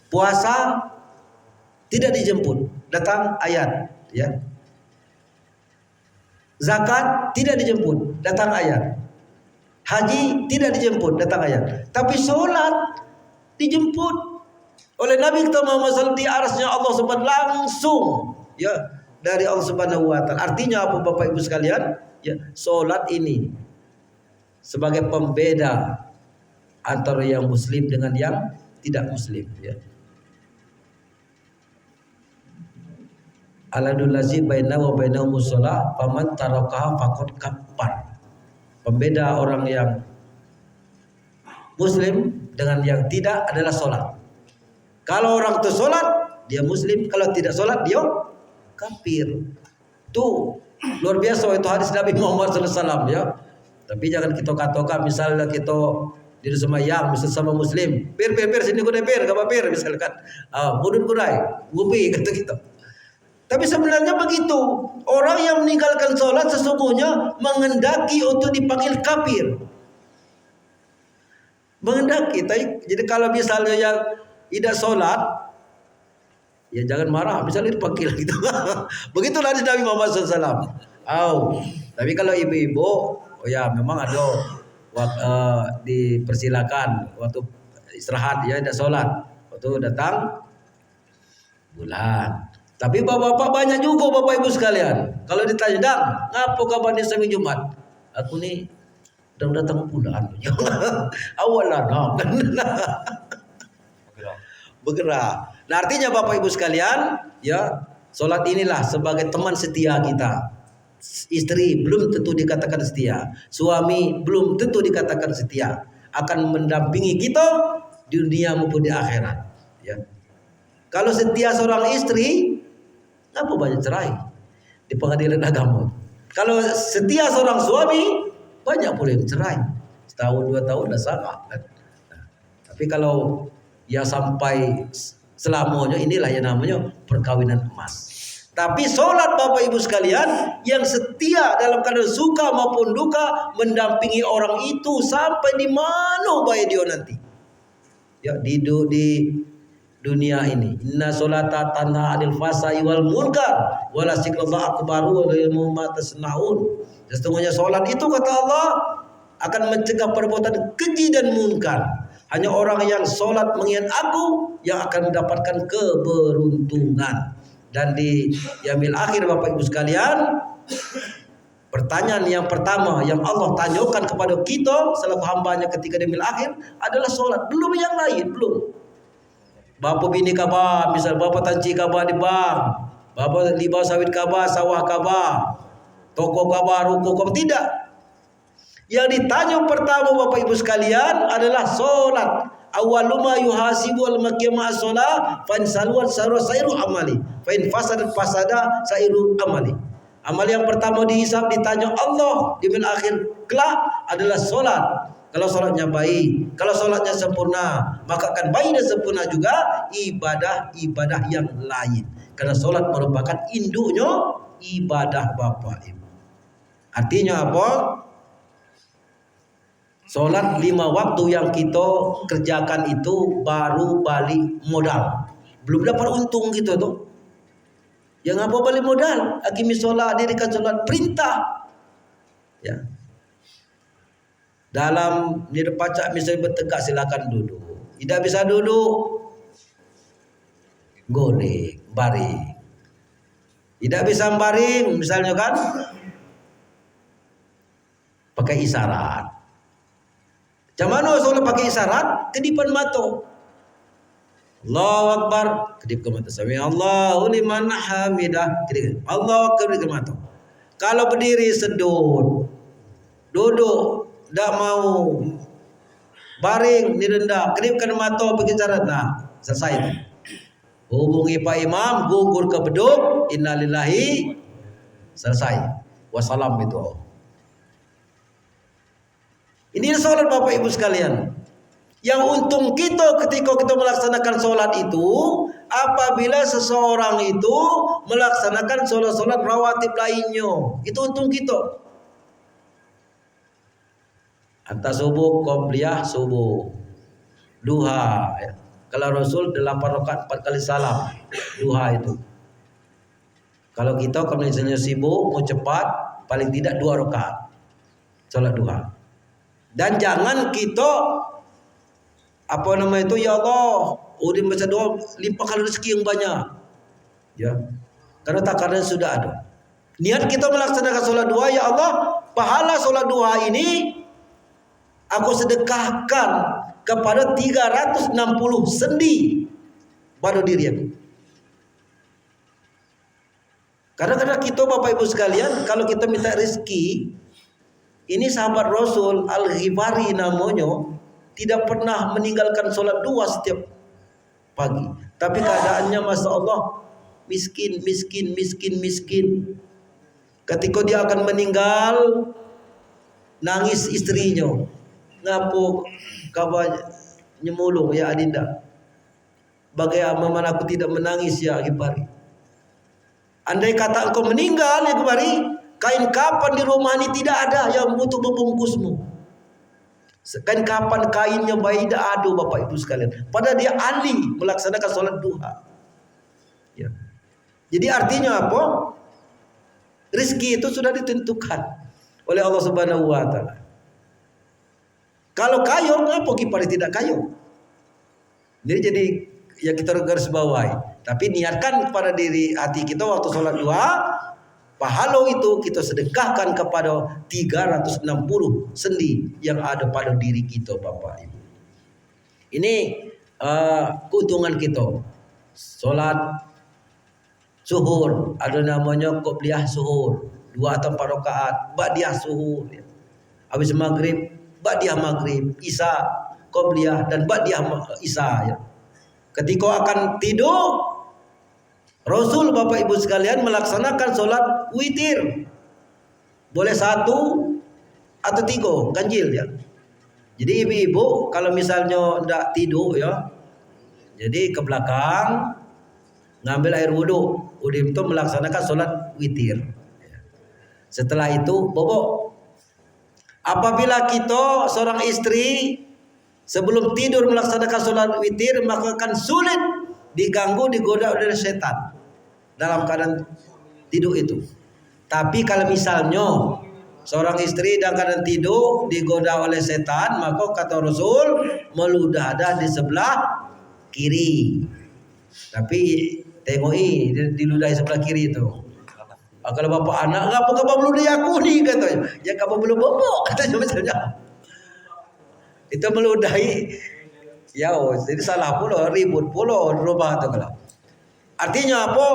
Puasa tidak dijemput, datang ayat, ya. Zakat tidak dijemput, datang ayat. Haji tidak dijemput, datang ayat. Tapi sholat dijemput oleh Nabi kita Muhammad SAW di arasnya Allah Subhanahu langsung, ya, dari Allah Subhanahu Wa Taala. Artinya apa Bapak Ibu sekalian? Ya, sholat ini sebagai pembeda antara yang Muslim dengan yang tidak Muslim, ya. Aladulazi baina wa bainahum shalah faman tarakaha faqad kafar. Pembeda orang yang Muslim dengan yang tidak adalah sholat. Kalau orang itu sholat, dia Muslim. Kalau tidak sholat, dia kafir. Tuh luar biasa itu hadis Nabi Muhammad SAW, ya. Tapi jangan kita katakan misalnya kita di semayang misal sama Muslim, pir sini kuda pir, gak pir misalkan, mudun kudai, gupi kata kita. Tapi sebenarnya begitu. Orang yang meninggalkan sholat sesungguhnya mengendaki untuk dipanggil kafir. Mengendaki. Jadi kalau misalnya yang tidak sholat, ya jangan marah. Misalnya dipanggil gitu. Begitulah di Nabi Muhammad SAW. Tapi kalau ibu-ibu, oh ya memang ada dipersilakan waktu istirahat ya tidak sholat. Waktu datang bulan. Tapi bapak-bapak banyak juga Bapak Ibu sekalian. Kalau ditanya, "Dang, ngapa kabar di Senin Jumat?" Aku nih udah datang bulan. Awalan bergerak. Nah, artinya Bapak Ibu sekalian, ya, sholat inilah sebagai teman setia kita. Istri belum tentu dikatakan setia, suami belum tentu dikatakan setia, akan mendampingi kita di dunia maupun di akhirat, ya. Kalau setia seorang istri, ngapa banyak cerai di pengadilan agama? Kalau setia seorang suami, banyak pula yang cerai. Setahun 2 tahun dah sama kan. Tapi kalau yang sampai selamanya, inilah yang namanya perkawinan emas. Tapi sholat Bapak Ibu sekalian, yang setia dalam keadaan suka maupun duka, mendampingi orang itu sampai di mana baik dia nanti. Ya, di dunia ini. Inna sholata tanha 'anil fahsya'i wal munkar wala zikrullah akbaru wa ilmu ma tasnaun. Sesungguhnya sholat itu kata Allah akan mencegah perbuatan keji dan munkar. Hanya orang yang sholat mengingat aku yang akan mendapatkan keberuntungan. Dan di yaumil akhir Bapak Ibu sekalian, pertanyaan yang pertama yang Allah tanyakan kepada kita selaku hambanya ketika di yaumil akhir adalah sholat. Belum yang lain, belum. Bapak bini kabar, misal bapak tanci kabar di bank, bapak libas sawit kabar, sawah kabar, toko kabar, ruko kabar, tidak. Yang ditanya pertama Bapak Ibu sekalian adalah sholat. Awaluma yuhasibu al-maqiyama as-sholah fa in salwan sairu amali fa in fasadat fasada sairu amali. Amal yang pertama dihisab, ditanya Allah di yaumil akhir kelak adalah sholat. Kalau sholatnya baik, kalau sholatnya sempurna, maka akan baik dan sempurna juga ibadah-ibadah yang lain. Karena sholat merupakan induknya ibadah Bapak Ibu. Artinya apa? Sholat 5 waktu yang kita kerjakan itu baru balik modal. Belum dapat untung gitu tuh. Yang apa balik modal? Aqimi sholat, dirikan sholat, perintah. Ya. Dalam nirpacak misalnya bertegak silakan duduk. Tidak bisa duduk, golek, baring. Tidak bisa baring, misalnya kan, pakai isyarat. Macam mana sholat pakai isyarat? Kedipan mata. Allahu Akbar, kedip ke mata. Sami Allahu liman hamidah, kedip. Allahu Akbar, kedip ke mata. Kalau berdiri sedut, duduk, tak mau, baring, direndah, kedipkan mata, pakai isyarat. Nah, selesai. Hubungi Pak Imam, gugur ke beduk, innalillahi, selesai. Wassalam itu. Ini sholat Bapak Ibu sekalian. Yang untung kita ketika kita melaksanakan sholat itu, apabila seseorang itu melaksanakan sholat-sholat rawatib lainnya, itu untung kita. Antara subuh, qobliyah, subuh, duha. Ya. Kalau Rasul 8 rakaat 4 kali salam, duha itu. Kalau kita kalau misalnya sibuk mau cepat, paling tidak 2 rakaat sholat duha. Dan jangan kita apa nama itu, ya Allah, udah baca doa limpahkan rezeki yang banyak. Ya. Karena takaran sudah ada. Niat kita melaksanakan sholat duha, ya Allah, pahala sholat duha ini aku sedekahkan kepada 360 sendi pada diri aku. Karena kita Bapak Ibu sekalian, kalau kita minta rezeki, ini sahabat Rasul Al-Ghifari namanya, tidak pernah meninggalkan sholat duha setiap pagi. Tapi keadaannya Masya Allah miskin. Ketika dia akan meninggal, nangis istrinya. Ngapo kabar nyemulung ya Adinda? Bagaimana aku tidak menangis ya Ghifari? Andai kata engkau meninggal ya Ghifari, kain kapan di rumah ini tidak ada yang untuk membungkusmu. Kain kapan kainnya bayi tidak ada Bapak Ibu sekalian. Padahal dia ahli melaksanakan sholat duha. Ya. Jadi artinya apa? Rizki itu sudah ditentukan oleh Allah Subhanahu Wa Taala. Kalau kayo, ngapa Ghifari tidak kayo? Jadi ya kita garis bawahi. Tapi niatkan pada diri hati kita waktu sholat duha, pahala itu kita sedekahkan kepada 360 sendi yang ada pada diri kita Bapak Ibu. Ini keuntungan kita. Sholat zuhur, ada namanya qobliyah zuhur, 2 atau 4 rakaat, ba'diyah zuhur. Habis maghrib, ba'diyah maghrib, isya, qobliyah dan ba'diyah isya. Ya. Ketika akan tidur, Rasul Bapak Ibu sekalian melaksanakan sholat witir. Boleh 1 atau 3, ganjil ya. Jadi ibu-ibu kalau misalnya tidak tidur ya, jadi ke belakang ngambil air wudhu, itu melaksanakan sholat witir. Setelah itu bobok. Apabila kita seorang istri sebelum tidur melaksanakan sholat witir, maka akan sulit diganggu, digoda oleh setan dalam keadaan tidur itu. Tapi kalau misalnya seorang istri dalam keadaan tidur digoda oleh setan, maka kata Rasul meludah ada di sebelah kiri. Tapi tengoki diludahi sebelah kiri itu. Kalau bapak anak ngapa kamu meludahi aku nih katanya. Ya kamu belum bobok katanya misalnya. Itu meludahi. Ya, jadi salah pula, ribut pula rumah itu kalau. Artinya apa?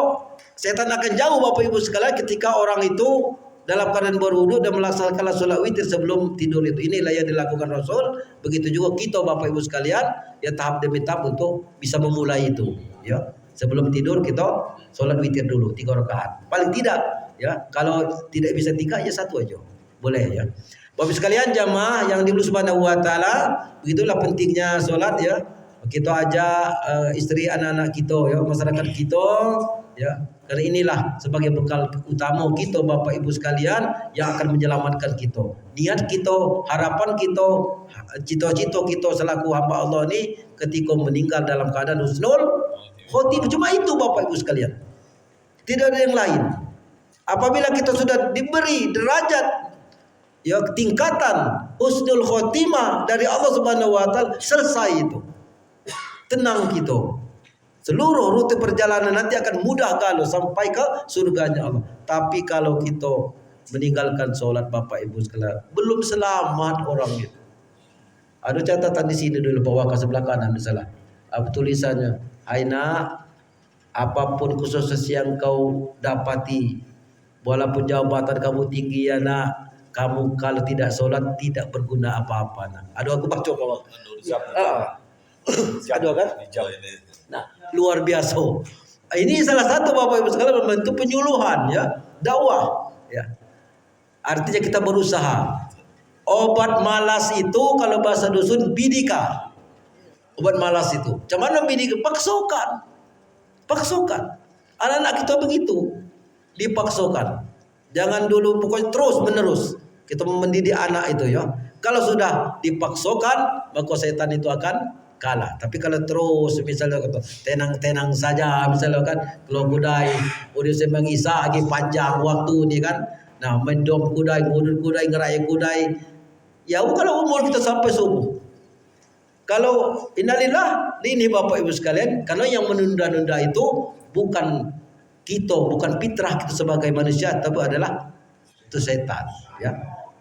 Setan akan jauh Bapak Ibu sekalian ketika orang itu dalam keadaan berwudu dan melaksanakan sholat witir sebelum tidur itu. Inilah yang dilakukan Rasul. Begitu juga kita Bapak Ibu sekalian, ya tahap demi tahap untuk bisa memulai itu. Ya, sebelum tidur kita sholat witir dulu 3 rakaat. Paling tidak, ya kalau tidak bisa 3 ya 1 aja, boleh ya. Bapak sekalian jamaah yang dimulai Subhanahu wa taala, begitulah pentingnya sholat ya. Kita ajak istri anak-anak kita ya, masyarakat kita ya. Karena inilah sebagai bekal utama kita Bapak Ibu sekalian yang akan menyelamatkan kita. Niat kita, harapan kita, cita-cita kita selaku hamba Allah ini ketika meninggal dalam keadaan husnul khotimah. Cuma itu Bapak Ibu sekalian. Tidak ada yang lain. Apabila kita sudah diberi derajat ya tingkatan husnul khotimah dari Allah Subhanahu wa taala, selesai itu. Tenang kita. Seluruh rute perjalanan nanti akan mudah kalau sampai ke surganya Allah. Tapi kalau kita meninggalkan sholat Bapak Ibu sekalian, belum selamat orang itu. Ada catatan di sini dulu bawa ke sebelah kanan misalnya. Apa tulisannya? Hai nak, apapun khusus yang kau dapati, walaupun jabatan kamu tinggi ya nak, kamu kalau tidak sholat tidak berguna apa-apa nak. Aduh aku baca bawah. Aduh kan? Nah, luar biasa. Ini salah satu Bapak Ibu sekalian membentuk penyuluhan ya, dakwah ya. Artinya kita berusaha. Obat malas itu kalau bahasa dusun bidika. Obat malas itu. Macam mana bidika? Paksokan. Paksokan. Anak-anak kita begitu. Dipaksokan. Jangan dulu pokoknya terus menerus kita mendidik anak itu ya. Kalau sudah dipaksokan maka setan itu akan kalah. Tapi kalau terus misalnya tenang-tenang saja misalnya kan, kalau kudai udah sembang Isa lagi panjang waktu ni kan. Nah, mendom kudai, ngudut kudai, ngerai kudai. Ya kalau umur kita sampai subuh. Kalau innalillah ini Bapak Ibu sekalian, karena yang menunda-nunda itu bukan kita, bukan fitrah kita sebagai manusia, tapi adalah itu setan ya.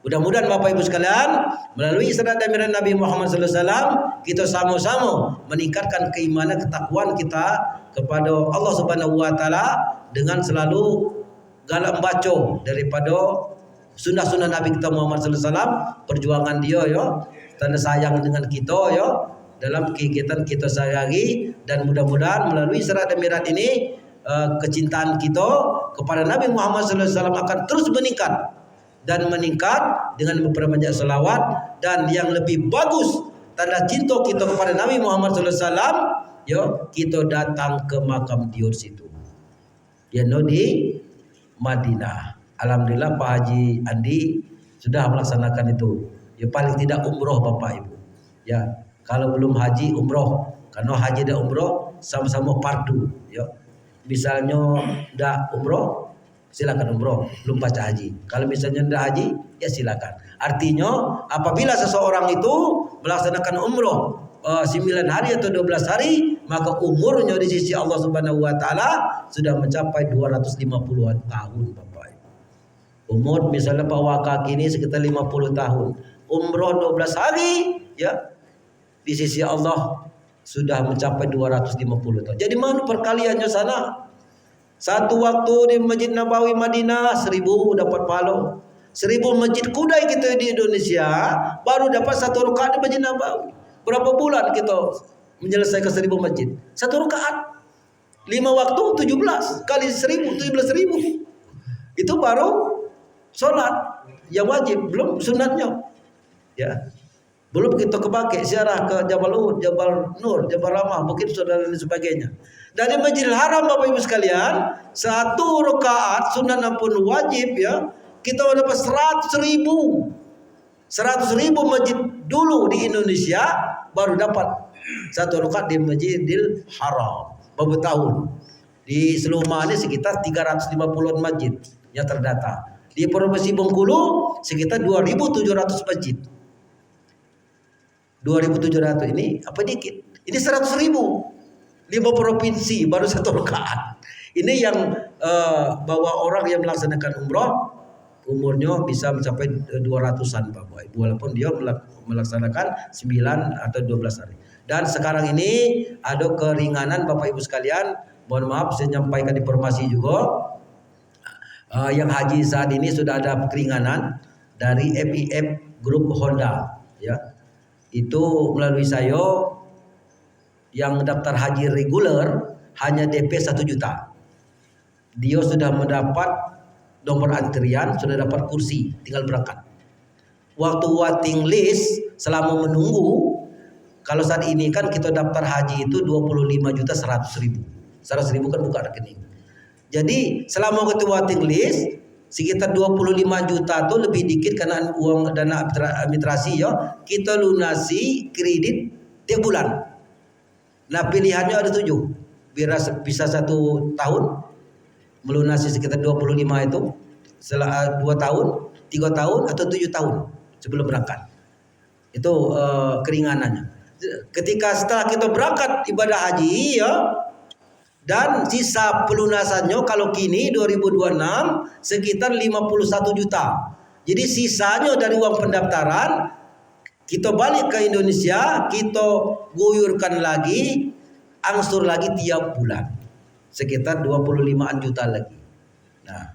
Mudah-mudahan Bapak Ibu sekalian melalui isyarat dan miran Nabi Muhammad SAW kita sama-sama meningkatkan keimanan ketakwaan kita kepada Allah Subhanahu wa taala dengan selalu galak baca daripada sunnah-sunnah Nabi kita Muhammad SAW, perjuangan dia ya, tanda sayang dengan kita ya dalam kegiatan kita sehari-hari, dan mudah-mudahan melalui isyarat dan miran ini kecintaan kita kepada Nabi Muhammad SAW akan terus meningkat dan meningkat dengan memperbanyak selawat. Dan yang lebih bagus tanda cinta kita kepada Nabi Muhammad SAW ya, kita datang ke makam dia situ ya di Madinah. Alhamdulillah Pak Haji Andi sudah melaksanakan itu ya, paling tidak umroh Bapak Ibu ya. Kalau belum haji umroh, karena haji dan umroh sama-sama fardu ya. Misalnya ndak umroh silakan umroh, belum baca haji. Kalau misalnya ndak haji ya silakan. Artinya apabila seseorang itu melaksanakan umroh 9 hari atau 12 hari, maka umurnya di sisi Allah Subhanahu wa taala sudah mencapai 250-an tahun Bapak Ibu. Umur misalnya Pak Wakaki ini sekitar 50 tahun. Umroh 12 hari ya, di sisi Allah sudah mencapai 250 tahun. Jadi mana perkaliannya sana? Satu waktu di Masjid Nabawi Madinah 1000 dapat pahala. 1000 masjid kudai kita di Indonesia baru dapat 1 rakaat di Masjid Nabawi. Berapa bulan kita menyelesaikan 1000 masjid. 1 rakaat 5 waktu 17 kali 1000 17.000. Itu baru sholat yang wajib, belum sunatnya. Ya. Belum kita kepake ziarah ke Jabal Uhud, Jabal Nur, Jabal Rahmah, Bukit Saudara dan sebagainya. Dari Masjidil Haram Bapak Ibu sekalian, 1 rakaat sunat pun wajib ya. Kita dapat 100.000. 100.000 masjid dulu di Indonesia baru dapat 1 rakaat di Masjidil Haram. Beberapa tahun. Di seluruh Mali sekitar 350-an masjid yang terdata. Di Provinsi Bengkulu sekitar 2.700 masjid. 2.700 ini apa dikit? Ini 100.000. 5 provinsi baru 1 rakaat. Ini yang bawa orang yang melaksanakan umroh umurnya bisa mencapai 200-an Bapak Ibu, walaupun dia melaksanakan 9 atau 12 hari. Dan sekarang ini ada keringanan Bapak Ibu sekalian. Mohon maaf saya menyampaikan informasi juga. Yang haji saat ini sudah ada keringanan dari FIF Grup Honda ya. Itu melalui saya yang daftar haji reguler hanya DP 1 juta. Dia sudah mendapat nomor antrian, sudah dapat kursi, tinggal berangkat. Waktu waiting list selama menunggu, kalau saat ini kan kita daftar haji itu 25.100.000. 100.000 kan buka rekening. Jadi selama waktu waiting list sekitar 25 juta tuh lebih dikit karena uang dana administrasi ya, kita lunasi kredit tiap bulan. Nah pilihannya ada 7, bisa 1 tahun melunasi sekitar 25 itu, setelah 2 tahun, 3 tahun atau 7 tahun sebelum berangkat. Itu keringanannya. Ketika setelah kita berangkat ibadah haji ya, dan sisa pelunasannya kalau kini 2026 sekitar 51 juta. Jadi sisanya dari uang pendaftaran kita balik ke Indonesia, kita guyurkan lagi, angsur lagi tiap bulan. Sekitar 25-an juta lagi. Nah,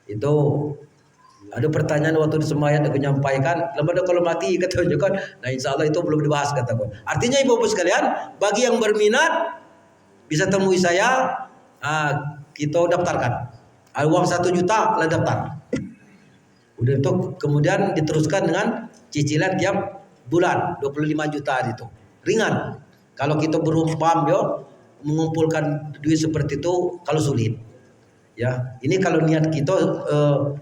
itu ada pertanyaan waktu di Semayat aku nyampaikan, lembaga kalau mati kata kan, nah insya Allah itu belum dibahas kataku. Artinya ibu-ibu sekalian, bagi yang berminat bisa temui saya, kita daftarkan. Uang 1 juta lah daftar. Udah itu kemudian diteruskan dengan cicilan tiap bulan 25 juta itu. Ringan. Kalau kita berumpam yo mengumpulkan duit seperti itu kalau sulit. Ya, ini kalau niat kita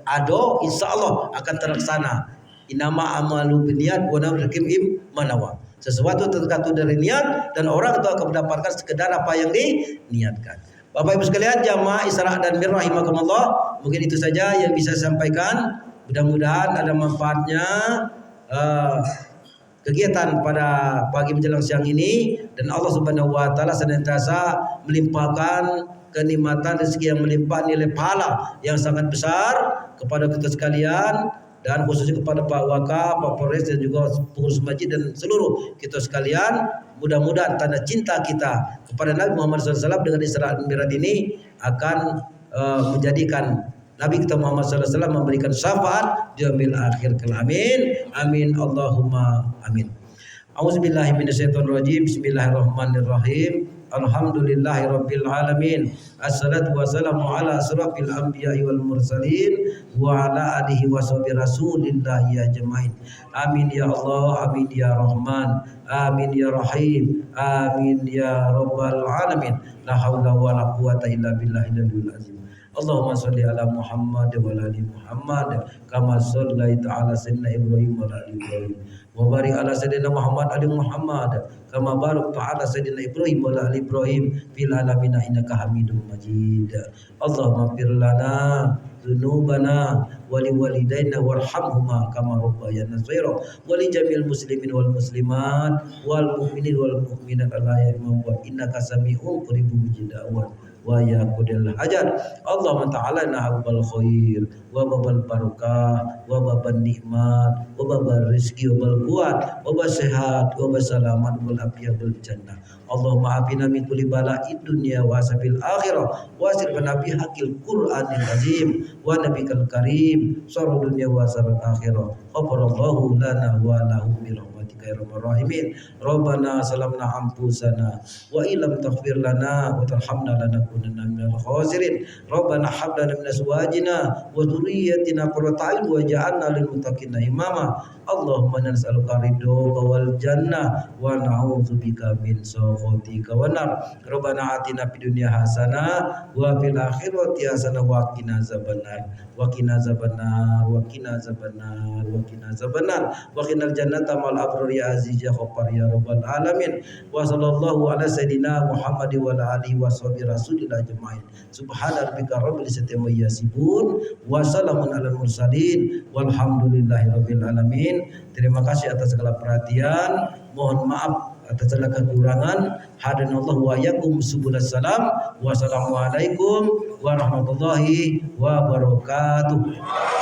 ada, insya Allah akan terlaksana. Inama amalu binniat wa nabikim manawa. Sesuatu tergantung dari niat dan orang itu akan mendapatkan sekedar apa yang diniatkan. Bapak Ibu sekalian jamaah Isra dan Mi'raj rahimakumullah, mungkin itu saja yang bisa saya sampaikan. Mudah-mudahan ada manfaatnya kegiatan pada pagi menjelang siang ini, dan Allah Subhanahu wa taala senantiasa melimpahkan kenikmatan rezeki yang melimpah, nilai pahala yang sangat besar kepada kita sekalian, dan khususnya kepada Pak Waka, Pak Polres dan juga pengurus masjid dan seluruh kita sekalian. Mudah-mudahan tanda cinta kita kepada Nabi Muhammad SAW dengan Isra dan Mi'raj ini akan menjadikan Nabi kita Muhammad SAW memberikan syafaat di yaumil akhir. Amin. Amin. Allahumma amin. A'udzubillahi minasyaitonirrajim. Bismillahirrahmanirrahim. Alhamdulillahirabbil alamin. Assalatu wassalamu ala asrafil anbiya'i wal mursalin wa ala alihi washabi rasulillahi ajmain. Amin ya Allah, amin ya Rahman, amin ya Rahim, amin ya rabbal alamin. La haula wala quwata illa billahil azim. Allahumma sholli ala Muhammad wa ala ali Muhammad kama shallaita ala sayyidina Ibrahim wa ala ali Ibrahim wa barik ala sayyidina Muhammad ali Muhammad kama barakta ala sayyidina Ibrahim wa ala ali Ibrahim fil alamin innaka Hamidum Majid. Allahumma fir lana dzunubana wa li walidayna warhamhuma kama rabbayana shaghira wa li jami'il muslimin wal muslimat wal mu'minin wal mu'minat ala yawmi wa innaka sami'un qaribun mujibud wa ya qudil hajat. Allahumma ta'ala nahabal khair wa babal barakah wa babal nikmat wa babal rizki wa bal kuat wa bal sehat wa bal salamat wa bal afiyah wal jannah. Allahumma afina min kulli bala'id dunya wa asabil akhirah wa asrifna bi haqqil qur'anil azim wa nabiyil karim sarul dunya wa sarul akhirah. Ghafarallahu lana wa lahum bi rahmatihi rahmatika ya arhamar rahimin. Rabbana salamna anfusana wa illam taghfir lana wa tarhamna lanakunanna minal khasirin. Rabbana hab lana min azwajina wa dhurriyyatina qurrata a'yun waj'alna lil muttaqina imama. Allahumma nas'aluka ridhoka wal jannah wa na'udzubika min sakhatika wan nar. Rabbana atina fid dunya hasanah wa fil akhirati hasanah wa qina azabannar wa qina azabannar wa qina azabannar wa qina azabannar wa qinal jannata mal abrar ya aziz ya ghaffar ya rabbal alamin. Wa sallallahu ala sayidina Muhammad wa ala alihi wa sahbihi rasulillah ajmain. Subhana rabbika rabbil izzati amma yasifun wa salamun alal mursalin walhamdulillahi rabbil alamin. Terima kasih atas segala perhatian. Mohon maaf atas segala kekurangan. Hadanallahu wa iyyakum subulas salam. Wassalamualaikum warahmatullahi wabarakatuh.